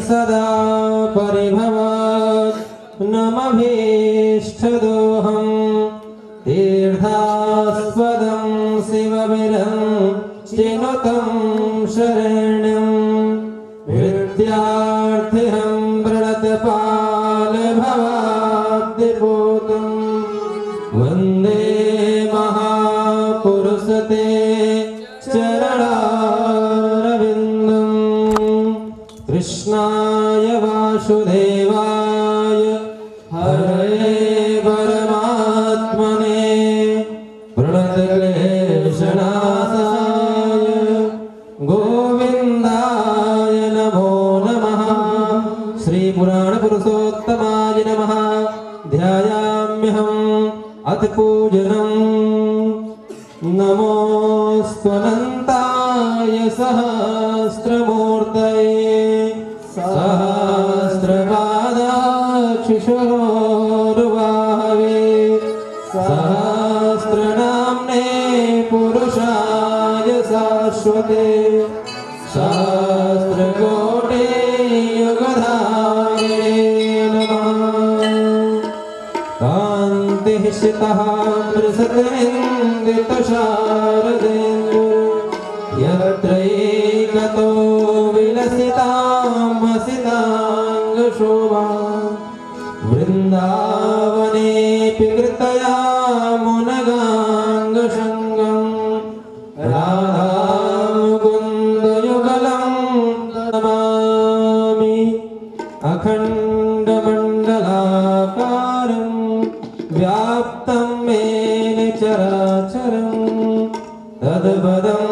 सदा परिभवत् नमभीष्टदोहं तीर्थास्पदं शिवविरं चिनुतं शरण्यं विद्यार्थिहं प्रणतपालभवाब्धिपूतं वन्दे महापुरुषते चरणारविन्दम् कृष्णाय वासुदेवाय हरे परमात्मने प्रणतक्लेशनाशाय गोविन्दाय नमो नमः। श्री पुराण पुरुषोत्तमाय नमः। ध्यायाम्यहम् अथ पूजनम् नमोऽस्त्वनन्ताय सहस्रमूर्तये सहस्रपादाक्षिशोरुबाहवे सहस्रनाम्ने पुरुषाय शाश्वते सहस्रकोटे युगधारिणे नमः। कान्तिः शितः मृषतेन्द्रितशारदेन्दु यत्रैकतो विलसितामसिताङ्गशोभा वृन्दावनेऽपि कृतया मुनगाङ्गशङ्गं राधामुकुन्दयुगलं नमामि। अखण्डमण्डलाकारं व्याप्तं येन चराचरं तद्पदं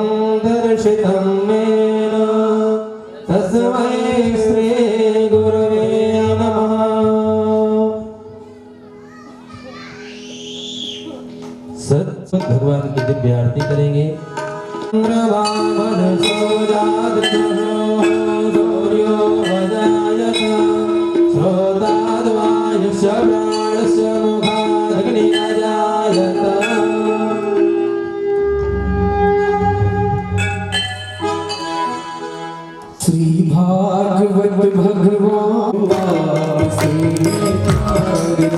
दर्शितं येन तस्मै श्री गुरवे नमः। सत भगवान की दिव्य आरती करेंगे। सूर्यो वजायत श्रोताद्वायुष्य प्राणस्य मुखादग्नि अजायत। श्री भागवत भगवान श्री भागवत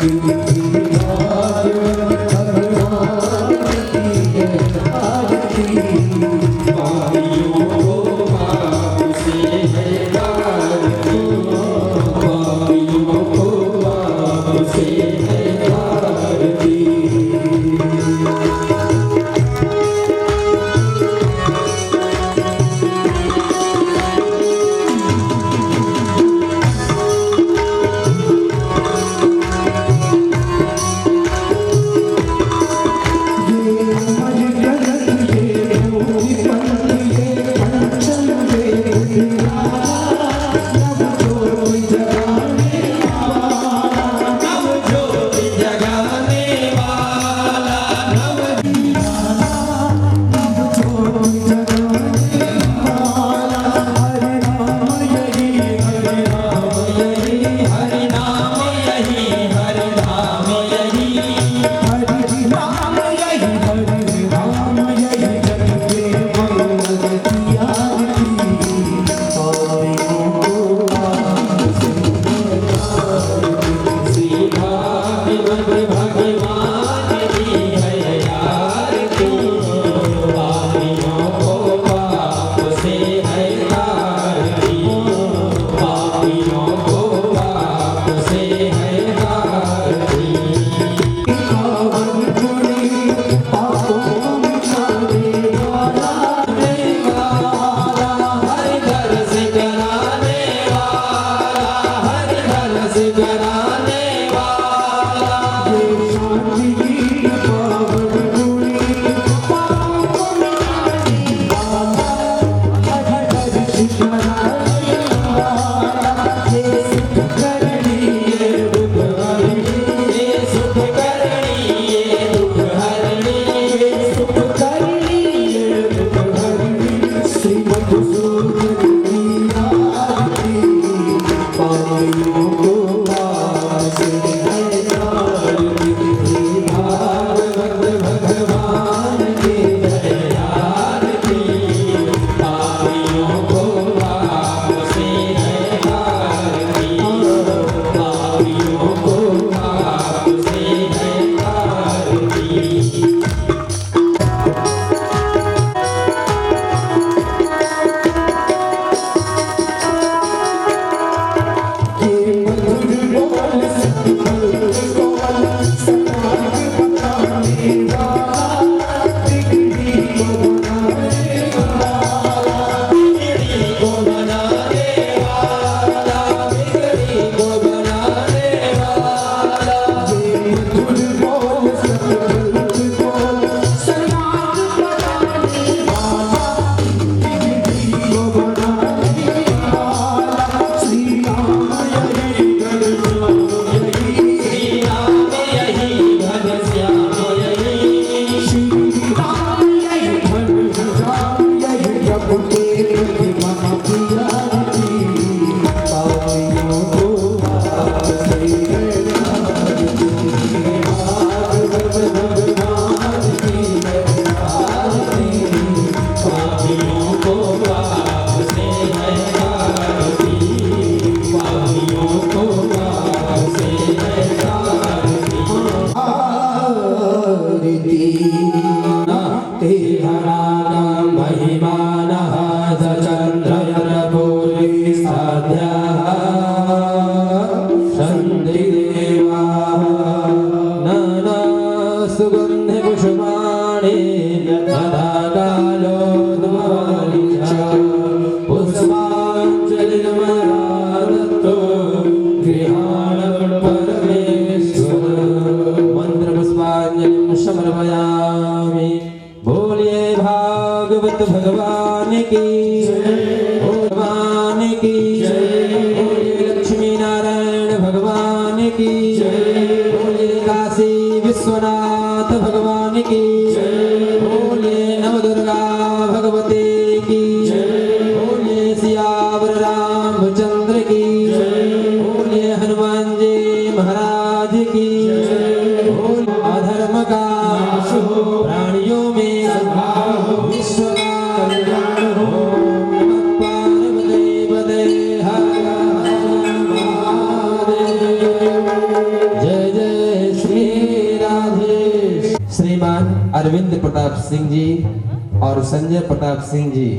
भगवान की भगवान की बोलिए लक्ष्मी नारायण भगवान की बोलिए काशी विश्वनाथ भगवान की बोलिए नवदुर्गा भगवती की बोलिए सियावर रामचंद्र की बोलिए हनुमान जी महाराज की बोलिए अधर्म का प्राणियों में विश्व का कल्याण हो। नमः पार्वती पते हर महादेव। जय जय श्री राधे। श्रीमान अरविंद प्रताप सिंह जी और संजय प्रताप सिंह जी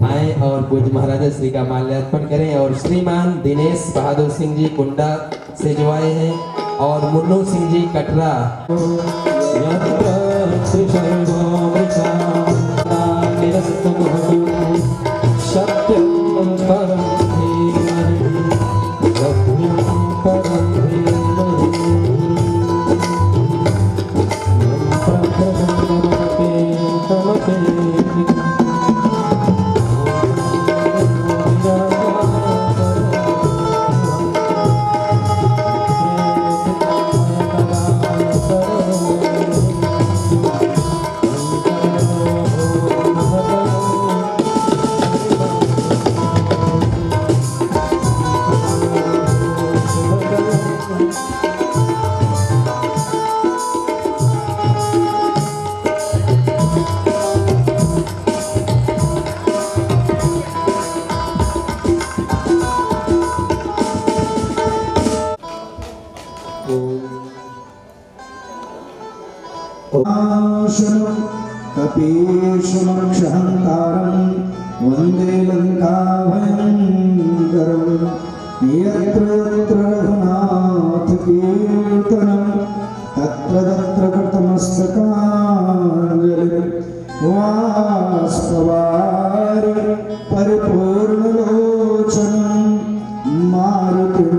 आए और पूज्य महाराजा श्री का माल्यार्पण करें। और श्रीमान दिनेश बहादुर सिंह जी कुंडा से जो आए हैं और मुन्नू सिंह जी कटरा। सत्यम परम धीमहि सत्यम परम धीमहि कपीशमक्षहंकारं वंदे लंकाभयंकरं यत्र यत्र रघुनाथ कीर्तनं तत्र तत्र कृतमस्तकाञ्जलिं वाष्पवारि परिपूर्णलोचनं मारुतिं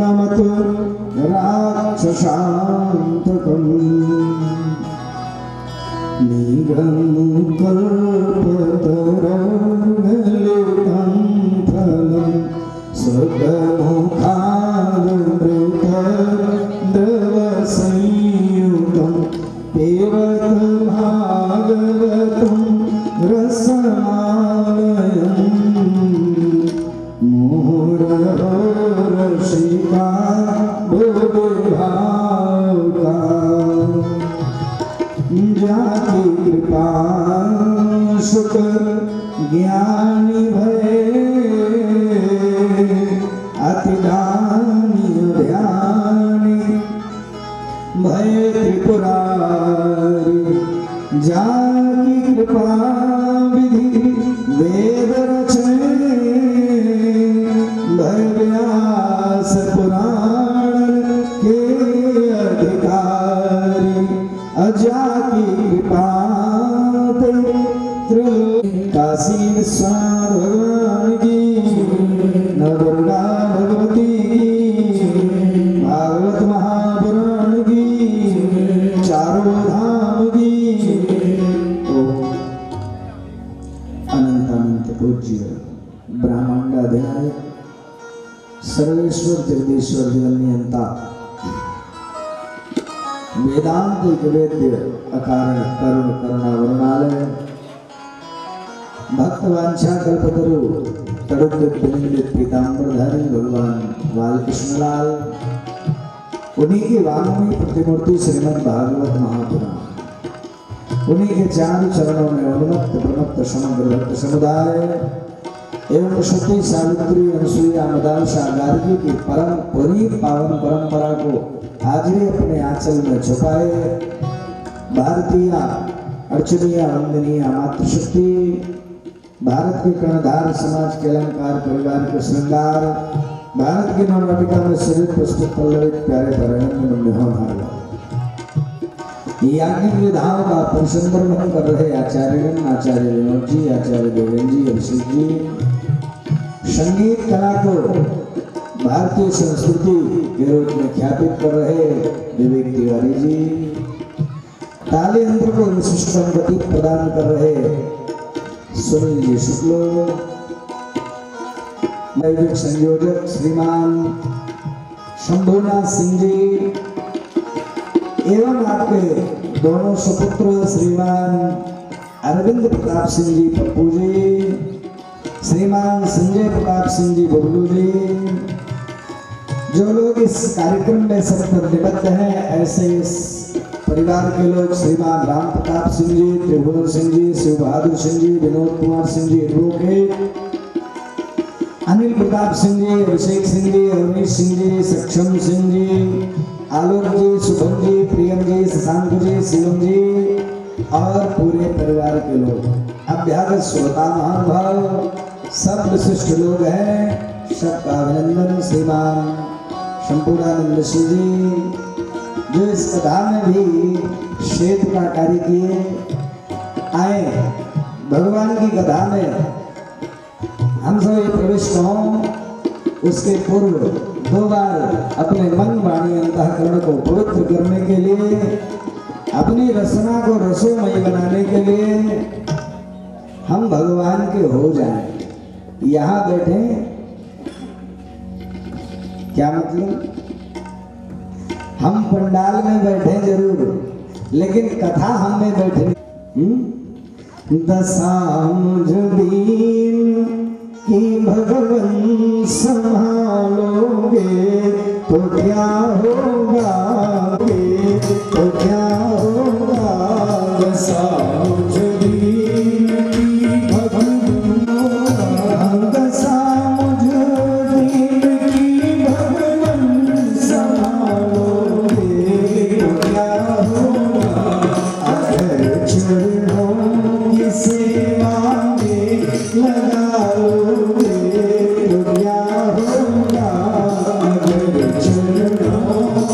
नमत राक्षसान्तकम् कल्पतरुगलितं फलं सुखमुखादमृतद्रवसंयुतं पिबत भागवतं रसमालयं मुहुरहो रसिका बुद्धिभावुका जाति कृपा सुख ज्ञानी भय अति दानी ध्यानी भय त्रिपुरारी जाति कृपा विधि वेद रचने भय व्यास पुराण के अधिकारी अजाति कृपाते काशी विश्वनाथ भगवान की नवदुर्गा भगवती की भागवत महापुराण की चारों धाम की। अनंत अनंत पूज्य ब्रह्मांडाधिनायक सर्वेश्वर जगदीश्वर जगन्नियंता वेदांत वेद्य अकारण करुण करुणा वरुणालय भक्तवांछा कल्पतरु तड़ुक बिंदित पीतांबरधारी भगवान बालकृष्णलाल उन्हीं की वाग्मी प्रतिमूर्ति श्रीमद् भागवत महापुराण उन्हीं के चार चरणों में उन्मत्त प्रमत्त समग्र भक्त समुदाय एवं सती सावित्री अनुसुईया मदालसा गार्गी की परम पुनीत पावन परंपरा को हाजिरी अपने आंचल में छुपाए भारतीय अर्चनीय वंदनीय मातृशक्ति भारत के कर्णधार समाज के अलंकार परिवार के श्रृंगार भारत की नवनाटिका में शरीर पुस्तक पल्लवित प्यारे परिणम में होनहार याज्ञिक विधाओं का परिसंवर्धन कर रहे आचार्यगण आचार्य विनोद जी आचार्य देवेंद्र जी अभिषेक जी संगीत कला को भारतीय संस्कृति के रूप में ख्यापित कर रहे विवेक तिवारी जी ताली यंत्र को विशिष्ट गति प्रदान कर रहे सुनील जी शुक्ल, दैविक संयोजक श्रीमान शंभुनाथ सिंह जी एवं आपके दोनों सुपुत्र श्रीमान अरविंद प्रताप सिंह जी पप्पू जी, श्रीमान संजय प्रताप सिंह जी बबलू जी, जो लोग इस कार्यक्रम में सब पर निबद्ध हैं, ऐसे इस परिवार के लोग श्रीमान राम प्रताप सिंह जी, त्रिभुवन सिंह जी, शिव बहादुर सिंह जी, विनोद कुमार सिंह जी एडवोकेट, अनिल प्रताप सिंह जी, अभिषेक सिंह जी, अवनीश सिंह जी, सक्षम सिंह जी, आलोक जी, शुभम जी, प्रियम जी, शशांक जी, शिवम जी और पूरे परिवार के लोग, अभ्यागत श्रोता महानुभाव, सब विशिष्ट लोग हैं, सबका अभिनंदन। श्रीमान शंपूरानंद सिंह जी जो इस कथा में भी श्वेत का कार्य किए आए, भगवान की कथा में हम सब ये प्रविष्ट हों, उसके पूर्व 2 बार अपने मन वाणी अंतःकरण को पवित्र करने के लिए, अपनी रचना को रसोमय बनाने के लिए हम भगवान के हो जाएं। यहाँ बैठे क्या मतलब, हम पंडाल में बैठे जरूर, लेकिन कथा हम में बैठे। दशामुझ दीन की भगवन संभालोगे तो क्या होगा, तो क्या होगा। दशामुझ दीन की भगवन, दशामुझ दीन की भगवन संभालोगे तो क्या होगा। अगर चरणों की सेवा में लगाओगे तो क्या होगा। अगर चरणों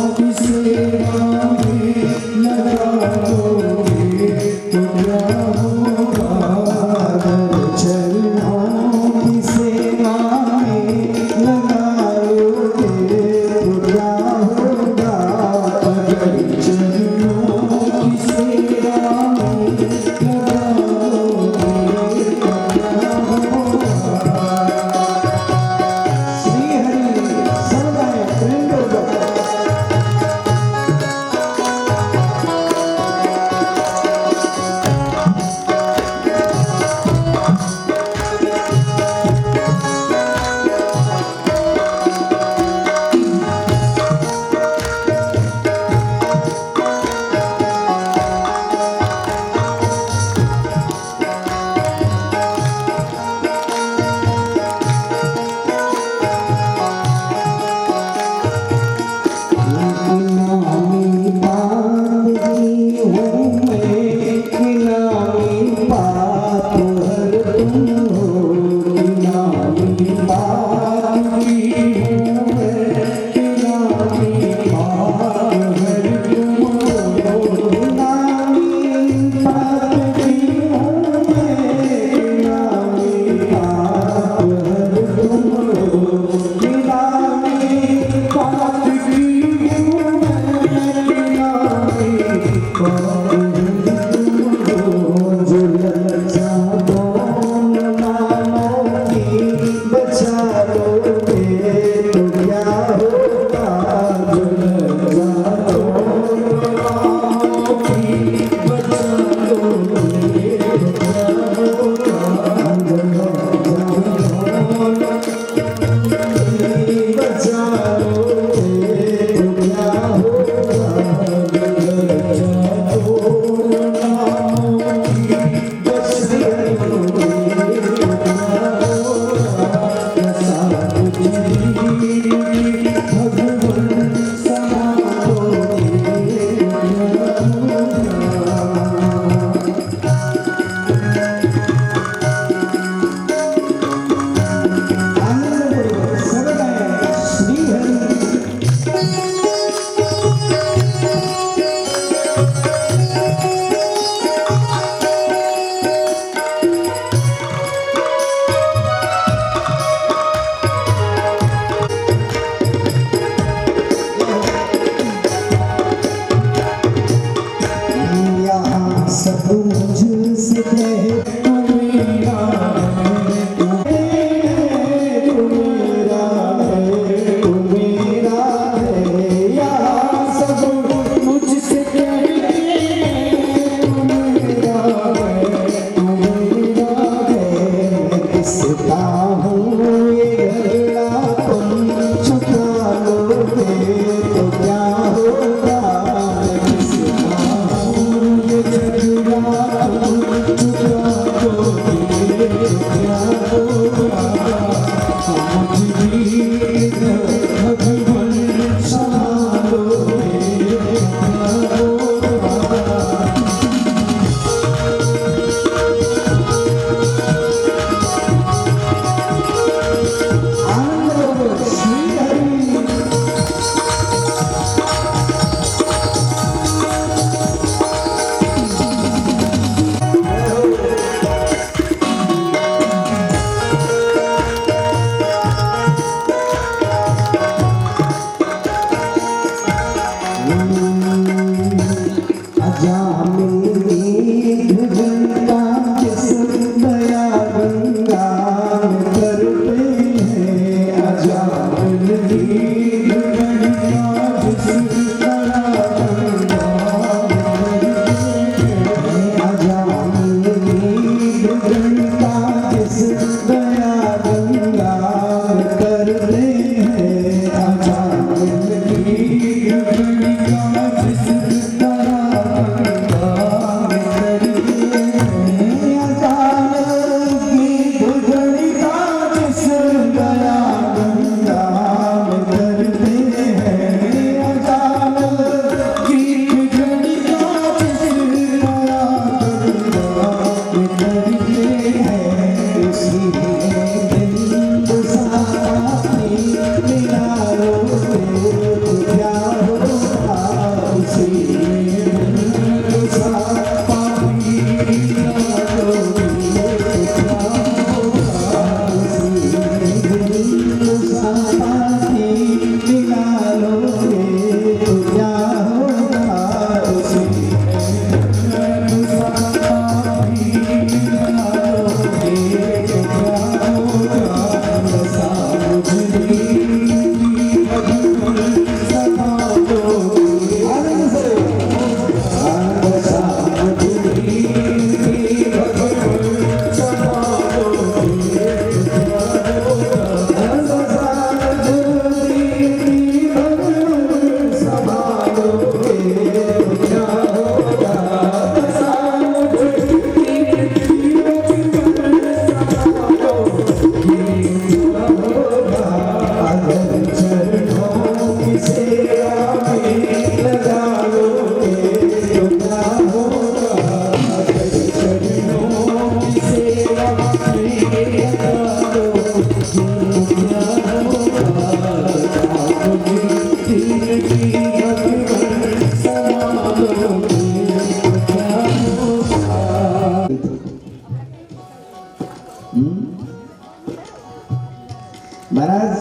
महाराज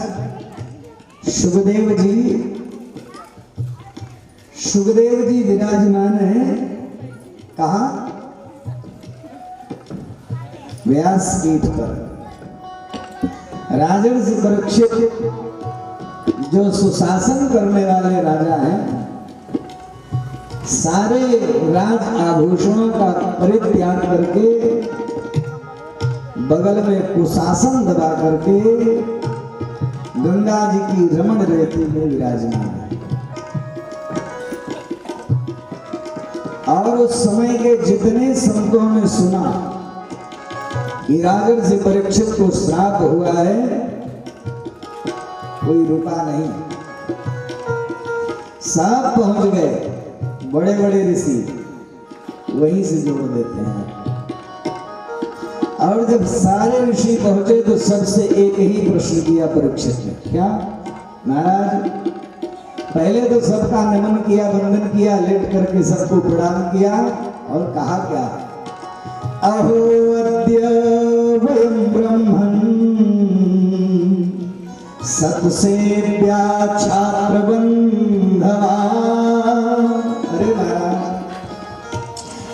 सुखदेव जी विराजमान है कहा? व्यासपीठ पर। राजर्षि परीक्षित जो सुशासन करने वाले राजा हैं, सारे राज आभूषणों का परित्याग करके बगल में कुशासन दबा करके गंगा जी की रमण रेती में विराजमान है। और उस समय के जितने संतों ने सुना कि राजर्षि परीक्षित को श्राप हुआ है, कोई रुका नहीं, सब पहुंच गए। बड़े बड़े ऋषि वहीं से जोड़ देते हैं। और जब सारे ऋषि पहुंचे तो सबसे एक ही प्रश्न किया परीक्षित ने, क्या महाराज? पहले तो सबका नमन किया, वंदन किया, लेट करके सबको प्रणाम किया और कहा क्या? अहो अद्य वयं ब्रह्मन् सत्सेव्या छात्रबन्धवा। अरे महाराज,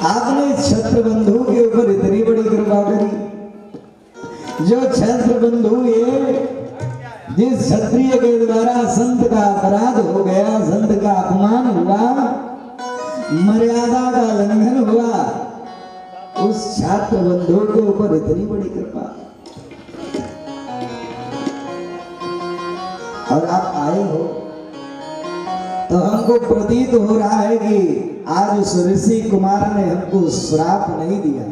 आपने छत्र बंधु के ऊपर इतनी बड़ी कृपा करी। जो छत्र बंधु ये जिस क्षत्रिय के द्वारा संत का अपराध हो गया, संत का अपमान हुआ, मर्यादा का लंघन हुआ, उस छात्र बंधु के ऊपर इतनी बड़ी कृपा। और आप आए हो तो हमको प्रतीत हो रहा है कि आज उस ऋषि कुमार ने हमको श्राप नहीं दिया,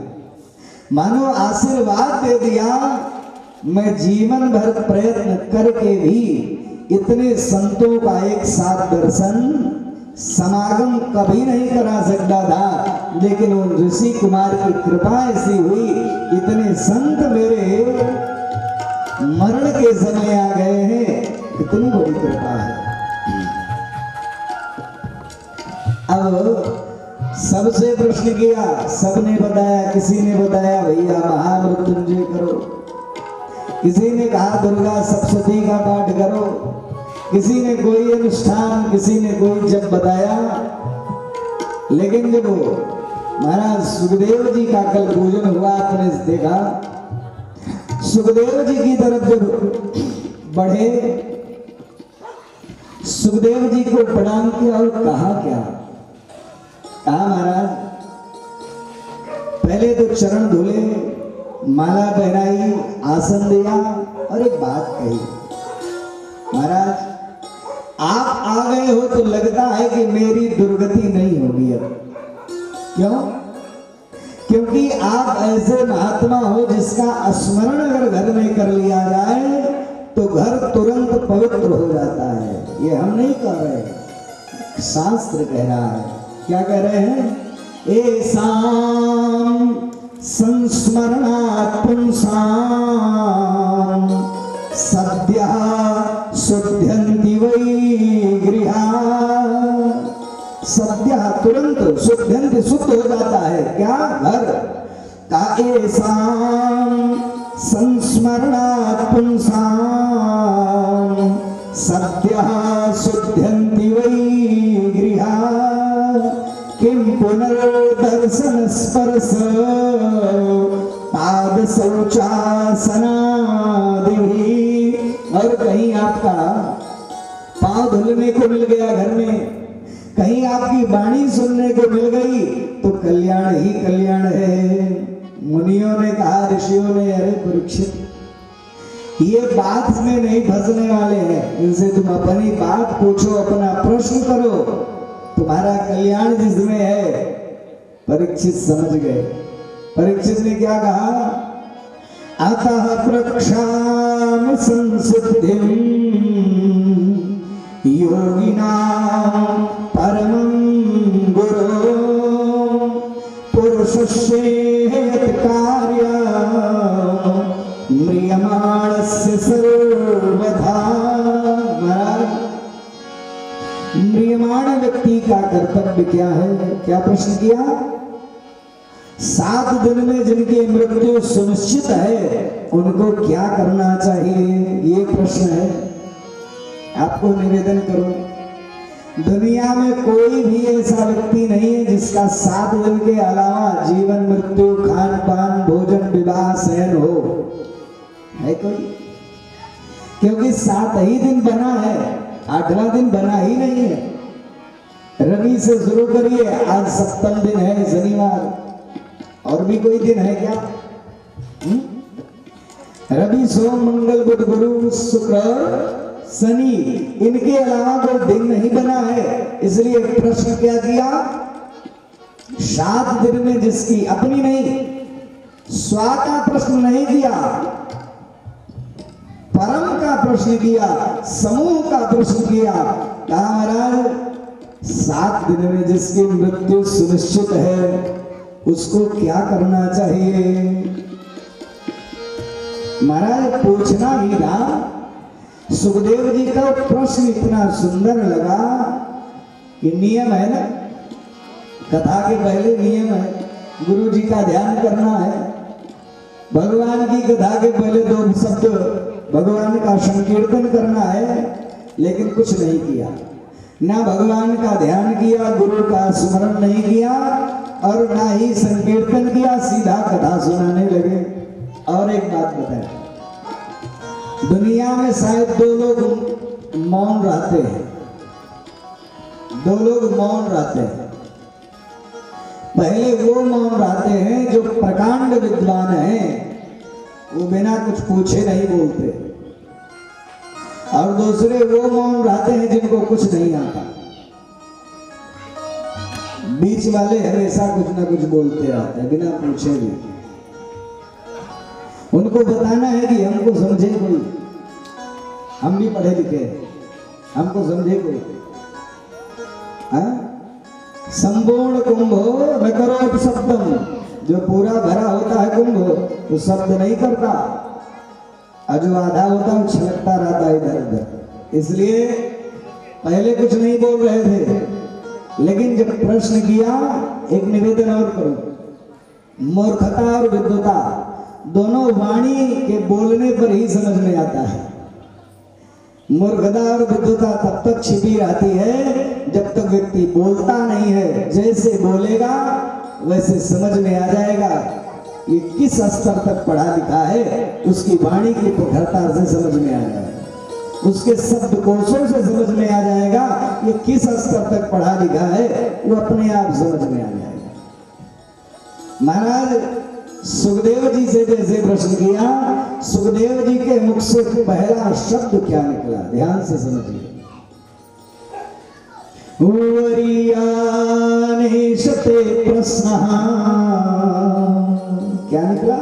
मानो आशीर्वाद दे दिया। मैं जीवन भर प्रयत्न करके भी इतने संतों का एक साथ दर्शन समागम कभी नहीं करा सकता था, लेकिन उन ऋषि कुमार की कृपा ऐसी हुई, इतने संत मेरे मरण के समय आ गए हैं। कितनी बड़ी कृपा है। अब सबसे प्रश्न किया, सबने बताया, किसी ने बताया भैया महामृत्युंजय करो, किसी ने कहा दुर्गा सप्तशती का पाठ करो, किसी ने कोई अनुष्ठान, किसी ने कोई जब बताया। लेकिन जब महाराज सुखदेव जी का कल पूजन हुआ, आपने देखा सुखदेव जी की तरफ जब बढ़े, सुखदेव जी को प्रणाम किया और कहा क्या? कहा महाराज पहले तो चरण धुले, माला पहनाई, आसन दिया और एक बात कही, महाराज आप आ गए हो तो लगता है कि मेरी दुर्गति नहीं होगी अब। क्यों? क्योंकि आप ऐसे महात्मा हो जिसका स्मरण अगर घर में कर लिया जाए तो घर तुरंत पवित्र हो जाता है। ये हम नहीं कह रहे, शास्त्र कह रहा है। क्या कह रहे हैं? एसाम संस्मरणात् पुंसां सद्यः शुद्ध्यन्ति वै गृहा। सद्यः तुरंत, शुद्ध्यन्ति शुद्ध हो जाता है क्या? घर का। एसाम संस्मरणात् पुंसां सद्यः शुद्ध्यन्ति वै गृहा। किं पुनर्दर्शन स्पर्श पाद शौचासनादिभिः। और कहीं आपका पाँव धुलने को मिल गया घर में, कहीं आपकी वाणी सुनने को मिल गई तो कल्याण ही कल्याण है। मुनियों ने कहा, ऋषियों ने, अरे परीक्षित ये बात में नहीं फंसने वाले हैं, इनसे तुम अपनी बात पूछो, अपना प्रश्न करो, तुम्हारा कल्याण जिसमें है। परीक्षित समझ गए। परीक्षित ने क्या कहा? अतः प्रक्षामि संसिद्धिं योगिनां परमं गुरो पुरुषस्य यत् कार्यं म्रियमाणस्य सर्वथा। म्रियमाण व्यक्ति का कर्तव्य क्या है? क्या प्रश्न किया? 7 दिन में जिनकी मृत्यु सुनिश्चित है उनको क्या करना चाहिए? ये प्रश्न है। आपको निवेदन करूं, दुनिया में कोई भी ऐसा व्यक्ति नहीं है जिसका 7 दिन के अलावा जीवन, मृत्यु, खान पान, भोजन, विवाह, शयन हो। है कोई? क्योंकि 7 ही दिन बना है, 8वां दिन बना ही नहीं है। रवि से शुरू करिए, आज 7वां दिन है, शनिवार। और भी कोई दिन है क्या? रवि, सोम, मंगल, बुध, गुरु, शुक्र, शनि, इनके अलावा कोई दिन नहीं बना है। इसलिए प्रश्न क्या किया? 7 दिन में जिसकी अपनी नहीं, स्वा का प्रश्न नहीं किया, परम का प्रश्न किया, समूह का प्रश्न किया। कहा महाराज 7 दिन में जिसकी मृत्यु सुनिश्चित है उसको क्या करना चाहिए? महाराज पूछना ही था। सुखदेव जी का प्रश्न इतना सुंदर लगा कि नियम है ना, कथा के पहले नियम है, गुरु जी का ध्यान करना है। भगवान की कथा के पहले 2 शब्द भगवान का संकीर्तन करना है, लेकिन कुछ नहीं किया। ना भगवान का ध्यान किया, गुरु का स्मरण नहीं किया और ना ही संकीर्तन किया, सीधा कथा सुनाने लगे। और एक बात बताएं, दुनिया में शायद 2 लोग मौन रहते हैं, 2 लोग मौन रहते हैं। पहले वो मौन रहते हैं जो प्रकांड विद्वान हैं, वो बिना कुछ पूछे नहीं बोलते, और दूसरे वो मौन रहते हैं जिनको कुछ नहीं आता। बीच वाले हमेशा कुछ ना कुछ बोलते रहते हैं बिना पूछे भी। उनको बताना है कि हमको समझे कोई, हम भी पढ़े लिखे, हमको समझे कोई। संपूर्ण कुंभ न करो शब्दम, जो पूरा भरा होता है कुंभ वो शब्द नहीं करता, और जो आधा होता है वो छलकता रहता है इधर उधर। इसलिए पहले कुछ नहीं बोल रहे थे, लेकिन जब प्रश्न किया, एक निवेदन और करूं, मूर्खता और विद्वता दोनों वाणी के बोलने पर ही समझ में आता है। मूर्खता और विद्वता तब तक छिपी रहती है जब तक व्यक्ति बोलता नहीं है। जैसे बोलेगा वैसे समझ में आ जाएगा ये किस स्तर तक पढ़ा लिखा है, उसकी वाणी की प्रखरता से समझ में आ जाएगा। उसके शब्द कोशों से समझ में आ जाएगा ये किस स्तर तक पढ़ा लिखा है, वो अपने आप समझ में आ जाएगा। महाराज सुखदेव जी से जैसे प्रश्न किया, सुखदेव जी के मुख से पहला शब्द क्या निकला, ध्यान से समझिए। वरियानेशते प्रश्नः, क्या निकला?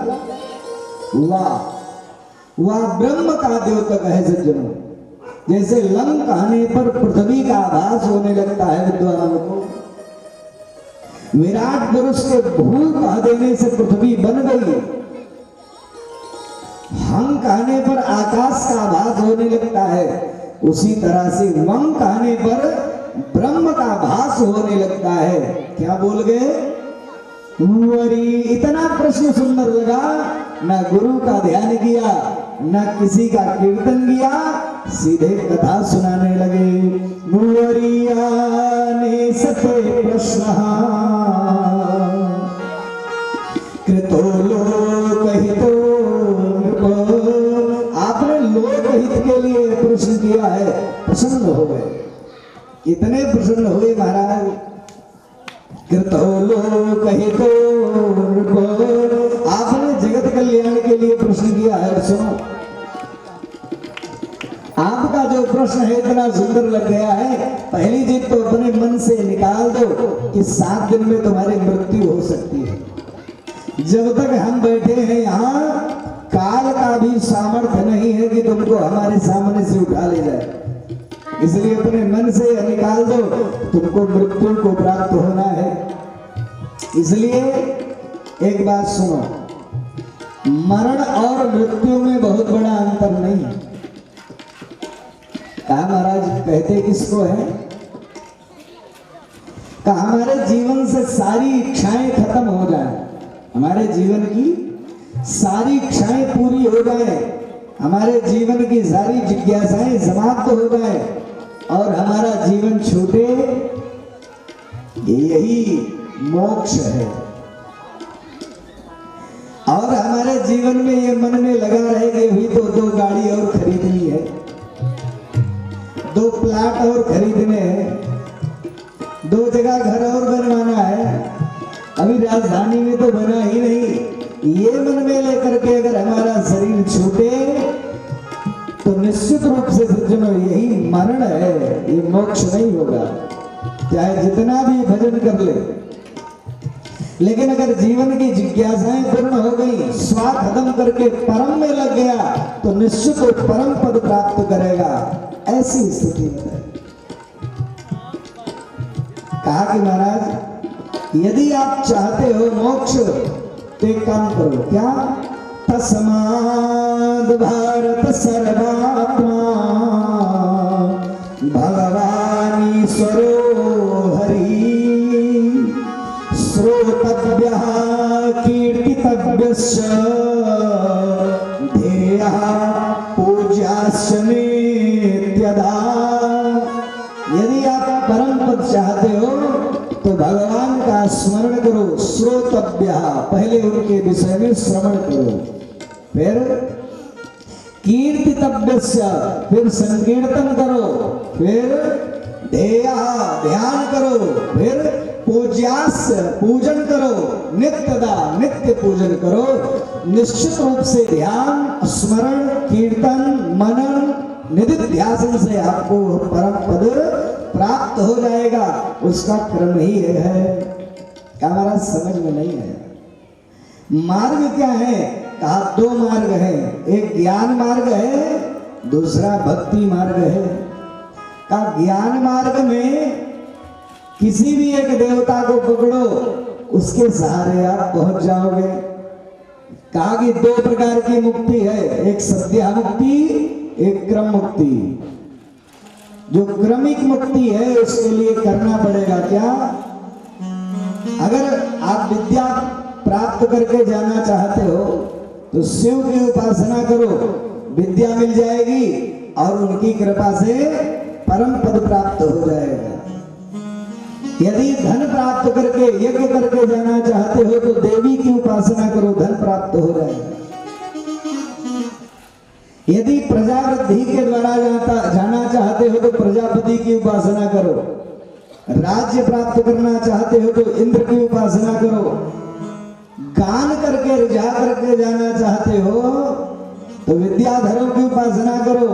वाह ब्रह्म का द्योतक है सज्जनों। जैसे लंग कहने पर पृथ्वी का आभास होने लगता है विद्वानों को, विराट पुरुष के भू कह देने से पृथ्वी बन गई, हम कहने पर आकाश का आभास होने लगता है, उसी तरह से वंग कहने पर ब्रह्म का भास होने लगता है। क्या बोल गए? वरी। इतना प्रश्न सुंदर लगा, न गुरु का ध्यान किया, न किसी का कीर्तन किया, सीधे कथा सुनाने लगे। वरियाने सते प्रश्न कृतो लोकहितो। आपने लोकहित के लिए प्रश्न किया है, प्रसन्न हो गए। इतने प्रसन्न हुए महाराज, कृतो लोकहितो, आपने जगत कल्याण के लिए प्रश्न किया है। सुनो, आपका जो प्रश्न है इतना सुंदर लग गया है, पहली चीज तो अपने मन से निकाल दो कि 7 दिन में तुम्हारी मृत्यु हो सकती है। जब तक हम बैठे हैं यहाँ, काल का भी सामर्थ्य नहीं है कि तुमको हमारे सामने से उठा ले जाए। इसलिए अपने मन से निकाल दो, तुमको मृत्यु को प्राप्त होना है। इसलिए एक बात सुनो, मरण और मृत्यु में बहुत बड़ा अंतर नहीं है। कहा महाराज कहते किसको है? कहा हमारे जीवन से सारी इच्छाएं खत्म हो जाए, हमारे जीवन की सारी इच्छाएं पूरी हो जाए, हमारे जीवन की सारी जिज्ञासाएं समाप्त हो जाए और हमारा जीवन छूटे, यही मोक्ष है। और हमारे जीवन में ये मन में लगा रहे कि अभी तो 2 गाड़ी और खरीदनी है, 2 प्लाट और खरीदने हैं, 2 जगह घर और बनवाना है, अभी राजधानी में तो बना ही नहीं। ये मन में लेकर के अगर हमारा शरीर छूटे तो निश्चित रूप से सज्जनों यही मरण है, ये मोक्ष नहीं होगा, चाहे जितना भी भजन कर ले। लेकिन अगर जीवन की जिज्ञासाएं पूर्ण हो गई, स्वार्थ खत्म करके परम में लग गया, तो निश्चित परम पद प्राप्त करेगा। ऐसी स्थिति में कहा कि महाराज यदि आप चाहते हो मोक्ष तो एक काम करो, क्या? तस्माद् भारत सर्वात्मा भगवान ईश्वरो हरि श्रोतव्यः कीर्तितव्यश्च ध्येयः पूज्यश्च नित्यदा। यदि आप परम पद चाहते हो तो भगवान का स्मरण करो, श्रोतव्य, पहले उनके विषय में श्रवण करो, फिर कीर्तितव्यस्य, फिर संकीर्तन करो, फिर ध्यान करो, फिर पूज्यास्य, पूजन करो, नित्यदा, नित्य पूजन करो। निश्चित रूप से ध्यान, स्मरण, कीर्तन, मनन, निधिध्यासन से आपको परम पद प्राप्त हो जाएगा। उसका क्रम ही है। क्या हमारा समझ में नहीं है? मार्ग क्या है? कहा 2 मार्ग है, एक ज्ञान मार्ग है, दूसरा भक्ति मार्ग है। कहा ज्ञान मार्ग में किसी भी एक देवता को पकड़ो, उसके सहारे आप पहुंच जाओगे। कहा कि 2 प्रकार की मुक्ति है, एक सद्या मुक्ति, एक क्रम मुक्ति। जो क्रमिक मुक्ति है उसके लिए करना पड़ेगा क्या? अगर आप विद्या प्राप्त करके जाना चाहते हो तो शिव की उपासना करो, विद्या मिल जाएगी और उनकी कृपा से परम पद प्राप्त हो जाएगा। यदि धन प्राप्त करके यज्ञ करके जाना चाहते हो तो देवी की उपासना करो, धन प्राप्त हो जाएगा। यदि प्रजा वृद्धि के द्वारा जाना चाहते हो तो प्रजापति की उपासना करो, राज्य प्राप्त करना चाहते हो तो इंद्र की उपासना करो, गान करके रिझा करके जाना चाहते हो तो विद्याधरों की उपासना करो,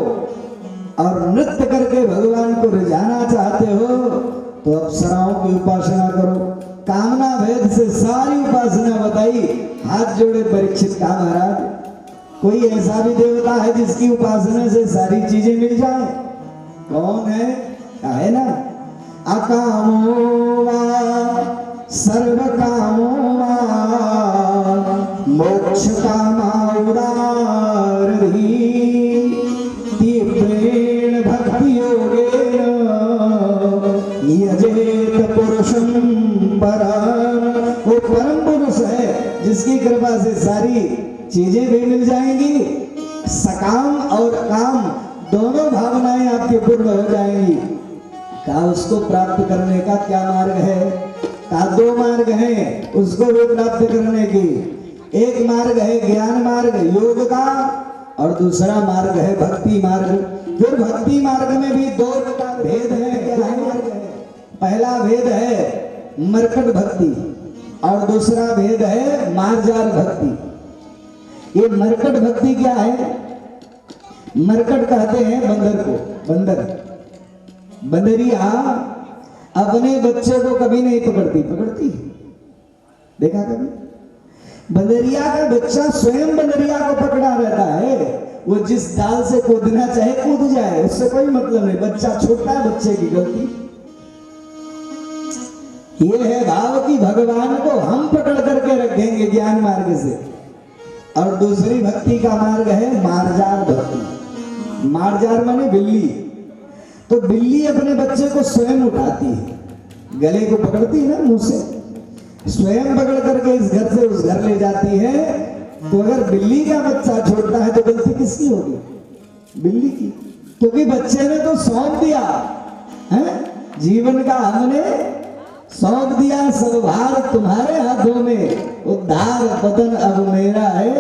और नृत्य करके भगवान को रिझाना चाहते हो तो अप्सराओं की उपासना करो। कामना भेद से सारी उपासना बताई। हाथ जोड़े परीक्षित का महाराज, कोई ऐसा भी देवता है जिसकी उपासना से सारी चीजें मिल जाए? कौन है ना? अकामो वा सर्व कामो वा मोक्ष कामा उदारधि तीव्रेण भक्ति योगेन यजेत पुरुषं परम। वो परम पुरुष है जिसकी कृपा से सारी चीजें भी मिल जाएंगी, सकाम और काम दोनों भावनाएं आपके पूर्ण हो जाएंगी। का उसको प्राप्त करने का क्या मार्ग है? का दो मार्ग हैं उसको भी प्राप्त करने की। एक मार्ग है ज्ञान मार्ग योग का, और दूसरा मार्ग है भक्ति मार्ग। फिर भक्ति मार्ग में भी दो भेद है। क्या मार्ग है? पहला भेद है मरकट भक्ति और दूसरा भेद है मार्जार भक्ति। ये मरकट भक्ति क्या है? मरकट कहते हैं बंदर को। बंदर, बंदरिया अपने बच्चे को कभी नहीं पकड़ती देखा कभी? बंदरिया का बच्चा स्वयं बंदरिया को पकड़ा रहता है। वो जिस डाल से कूदना चाहे कूद जाए, उससे कोई मतलब नहीं। बच्चा छोटा है, बच्चे की गलती। ये है भाव कि भगवान को हम पकड़ करके रखेंगे ज्ञान मार्ग से। और दूसरी भक्ति का मार्ग है मार्जार भक्ति। मार्जार माने बिल्ली। तो बिल्ली अपने बच्चे को स्वयं उठाती है, गले को पकड़ती है ना मुंह से, स्वयं पकड़ करके इस घर से उस घर ले जाती है। तो अगर बिल्ली का बच्चा छोड़ता है तो गलती किसकी होगी? बिल्ली की, क्योंकि बच्चे ने तो सौंप दिया है जीवन का, हमने सौंप दिया। सब भार तुम्हारे हाथों में, उद्धार पतन अब मेरा है,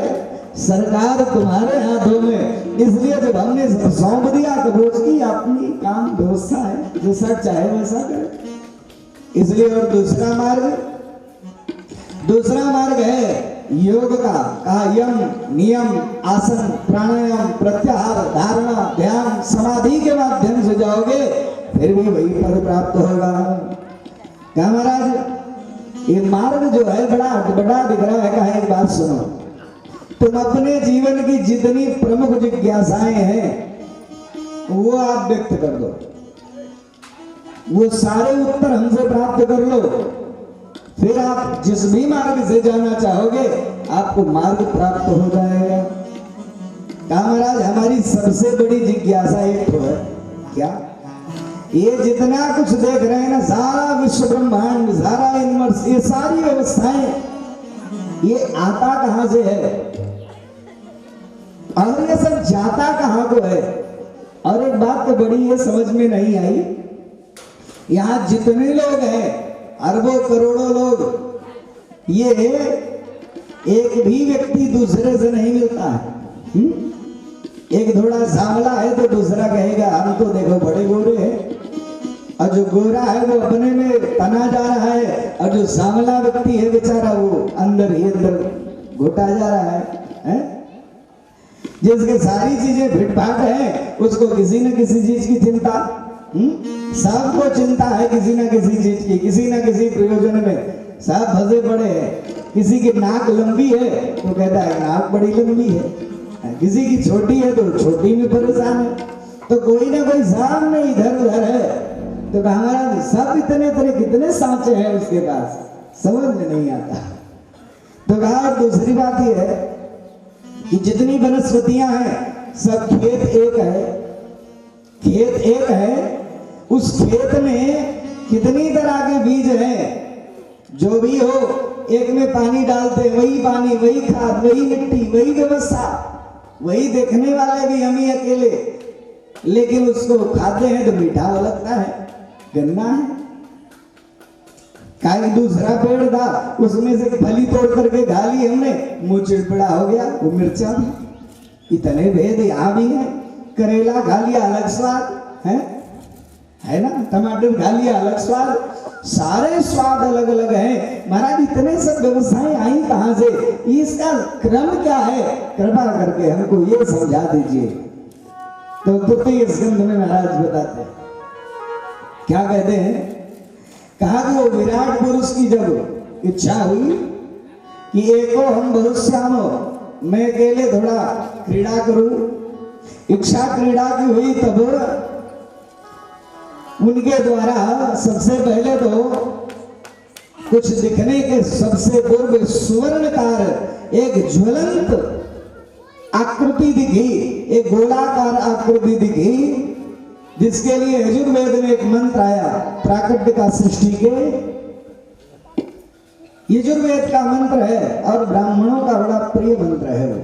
सरकार तुम्हारे हाथों में। इसलिए जब हमने सौंप दिया तो उसकी अपनी काम व्यवस्था है, जैसा चाहे वैसा करे। इसलिए और दूसरा मार्ग है योग का यम नियम आसन प्राणायाम प्रत्याहार धारणा ध्यान समाधि के माध्यम से जाओगे फिर भी वही पद प्राप्त होगा। क्या महाराज? ये मार्ग जो है बड़ा दिख रहा है। कहा एक बात सुनो, तुम अपने जीवन की जितनी प्रमुख जिज्ञासाएं हैं वो आप व्यक्त कर दो, वो सारे उत्तर हमसे प्राप्त कर लो, फिर आप जिस भी मार्ग से जाना चाहोगे आपको मार्ग प्राप्त हो जाएगा। कहा महाराज हमारी सबसे बड़ी जिज्ञासा एक तो है क्या? ये जितना कुछ देख रहे हैं ना, सारा विश्व ब्रह्मांड, सारा यूनिवर्स, ये सारी व्यवस्थाएं, ये आता कहां से है और ये सब जाता कहां को है? और एक बात तो बड़ी ये समझ में नहीं आई, यहां जितने लोग हैं अरबों करोड़ों लोग, ये एक भी व्यक्ति दूसरे से नहीं मिलता है। एक थोड़ा सांवला है तो दूसरा कहेगा हम तो देखो बड़े गोरे हैं, और जो गोरा है वो अपने में तना जा रहा है, और जो सांवला व्यक्ति है बेचारा वो अंदर ही अंदर घुटा जा रहा है? जिसके सारी चीजें फिटफाट है उसको किसी न किसी चीज की चिंता, सबको चिंता है किसी न किसी चीज की, किसी न किसी प्रयोजन में सब फंसे पड़े हैं। किसी की नाक लंबी है तो कहता है नाक बड़ी लंबी है, किसी की छोटी है तो छोटी में परेशान है, तो कोई ना कोई सामने इधर उधर है। तो हमारा सब इतने तरह कितने सांचे हैं उसके पास, समझ में नहीं आता। तो कहा दूसरी बात यह है कि जितनी वनस्पतियां हैं सब खेत एक है, खेत एक है, उस खेत में कितनी तरह के बीज हैं, जो भी हो एक में पानी डालते वही पानी वही खाद वही मिट्टी वही व्यवस्था, वही देखने वाले भी हम ही अकेले, लेकिन उसको खाते हैं तो मीठा लगता है, गन्ना है। कहीं दूसरा पेड़ था उसमें से फली तोड़ करके खा ली हमने, मुंह चिड़चिड़ा हो गया, वो मिर्चा था। इतने भेद यहाँ भी है। करेला खा लिया अलग स्वाद है ना, टमाटर खा लिया अलग स्वाद, सारे स्वाद अलग अलग हैं। महाराज इतने सब व्यवस्थाएं आई कहां से, इसका क्रम क्या है, कृपा करके हमको ये समझा दीजिए। तो द्वितीय स्कंध में महाराज बताते हैं, क्या कहते हैं, कहा कि वो विराट पुरुष की जब इच्छा हुई कि एको हम बहुत श्यामो, मैं अकेले थोड़ा क्रीड़ा करूं, इच्छा क्रीड़ा की हुई, तब उनके द्वारा सबसे पहले तो कुछ दिखने के सबसे पूर्व सुवर्णकार एक ज्वलंत आकृति दिखी, एक गोलाकार आकृति दिखी, जिसके लिए यजुर्वेद में एक मंत्र आया प्राकृत का सृष्टि के, यजुर्वेद का मंत्र है और ब्राह्मणों का बड़ा प्रिय मंत्र है। वो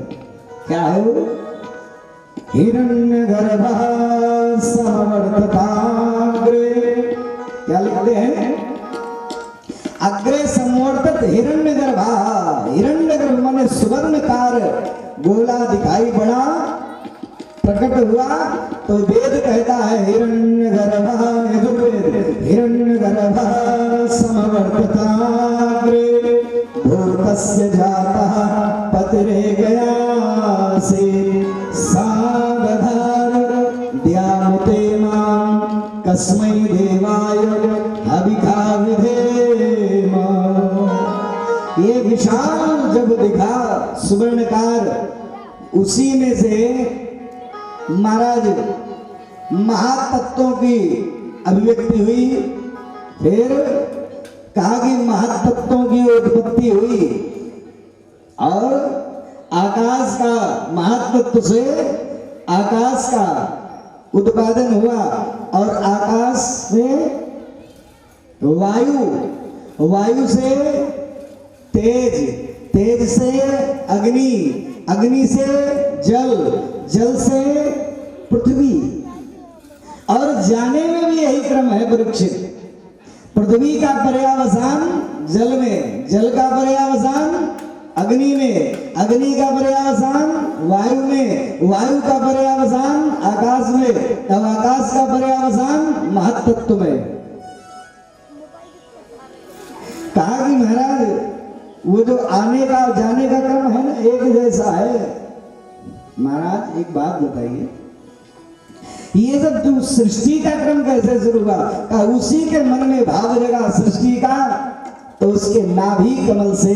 क्या है, वो हिरण्यगर्भः समवर्तताग्रे, क्या लिखते हैं, अग्रे संवर्तत हिरण्यगर्भा, हिरण्यगर्भ माने सुवर्णकार गोला दिखाई पड़ा, प्रकट हुआ। तो वेद कहता है हिरण्यगर्भः, यजुर्वेद हिरण्यगर्भः समवर्तताग्रे भूतस्य जातः पतिरे गयासे द्यामुते मां कस्मै देवाय हविखा विधेम। ये विशाल जब दिखा सुवर्णकार, उसी में से महाराज महातत्वों की अभिव्यक्ति हुई। फिर कहा कि महातत्वों की उत्पत्ति हुई और आकाश का महातत्व से आकाश का उत्पादन हुआ और आकाश से वायु, वायु से तेज, तेज से अग्नि, अग्नि से जल, जल से पृथ्वी, और जाने में भी यही क्रम है परीक्षित। पृथ्वी का पर्यावसान जल में, जल का पर्यावसान अग्नि में, अग्नि का पर्यावसान वायु में, वायु का पर्यावसान आकाश में, तब आकाश का पर्यावसान महत्तत्व में। कहा कि महाराज वो जो आने का जाने का क्रम है ना, एक जैसा है। महाराज एक बात बताइए, ये सब जो सृष्टि का क्रम कैसे शुरू हुआ? कहा उसी के मन में भाव जगा सृष्टि का, तो उसके नाभि कमल से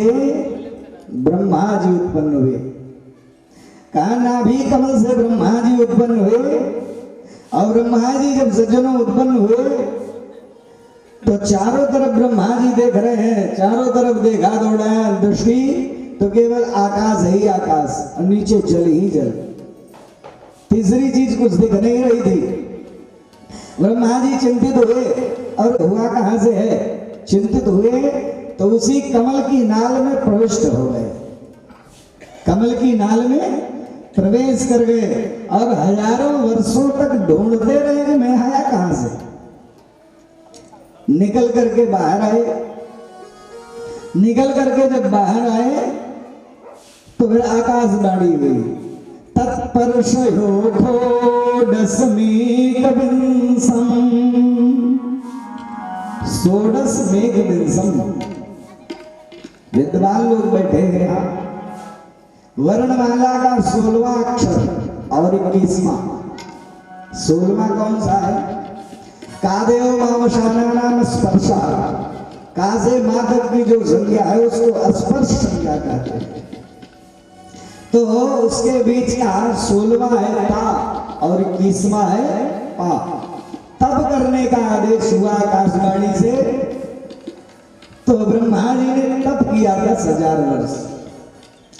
ब्रह्मा जी उत्पन्न हुए। कहा नाभि कमल से ब्रह्मा जी उत्पन्न हुए, और ब्रह्मा जी जब सज्जनों उत्पन्न हुए तो चारों तरफ ब्रह्मा जी देख रहे हैं, चारों तरफ देखा दौड़ाया दृष्टि, तो केवल आकाश ही आकाश और नीचे जल ही जल, तीसरी चीज कुछ दिख नहीं रही थी। ब्रह्मा जी चिंतित हुए, और हुआ कहां से है, चिंतित हुए तो उसी कमल की नाल में प्रविष्ट हो गए, कमल की नाल में प्रवेश कर गए, और हजारों वर्षों तक ढूंढते रहे कि मैं आया कहां से। निकल करके बाहर आए, निकल करके जब बाहर आए तो फिर आकाशवाणी हुई, तत्पर्षयो षोडशमेकविंशम्, षोडशमेकविंशम्। विद्वान लोग बैठे हैं यहाँ, वर्णमाला का 16वां अक्षर और 21वां। 16वां कौन सा है? कादेव मावशानानाम स्पर्शा, का से मां तक की जो संख्या है उसको स्पर्श संख्या कहते हैं। तो उसके बीच का 16वां है ता और 21वां है पा। तब करने का आदेश हुआ आकाशवाणी से। तो ब्रह्मा जी ने तप किया 10,000 वर्ष,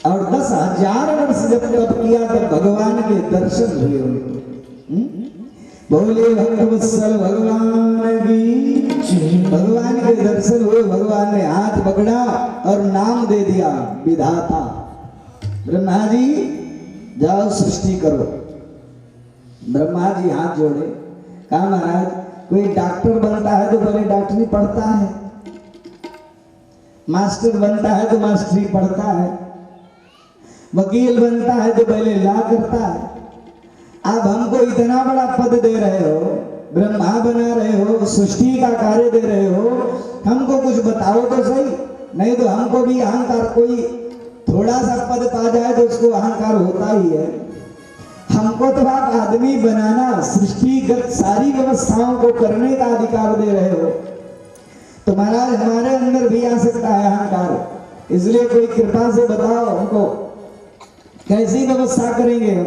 और 10,000 वर्ष जब तप किया तब भगवान के दर्शन हुए उनको। बोले भक्तवत्सल भगवान की, भगवान के दर्शन हुए। भगवान ने हाथ पकड़ा और नाम दे दिया विधाता। ब्रह्मा जी जाओ सृष्टि करो। ब्रह्मा जी हाथ जोड़े, कहा महाराज कोई डॉक्टर बनता है तो पहले डॉक्टरी पढ़ता है, मास्टर बनता है तो मास्टरी पढ़ता है, वकील बनता है तो पहले ला करता है। आप हमको इतना बड़ा पद दे रहे हो, ब्रह्मा बना रहे हो, सृष्टि का कार्य दे रहे हो, हमको कुछ बताओ तो सही, नहीं तो हमको भी अहंकार, कोई थोड़ा सा पद पा जाए तो उसको अहंकार होता ही है। हमको तो आप आदमी बनाना, सृष्टिगत सारी व्यवस्थाओं को करने का अधिकार दे रहे हो, तो महाराज हमारे अंदर भी आ सकता है अहंकार। इसलिए कोई कृपा से बताओ हमको कैसी व्यवस्था करेंगे हम,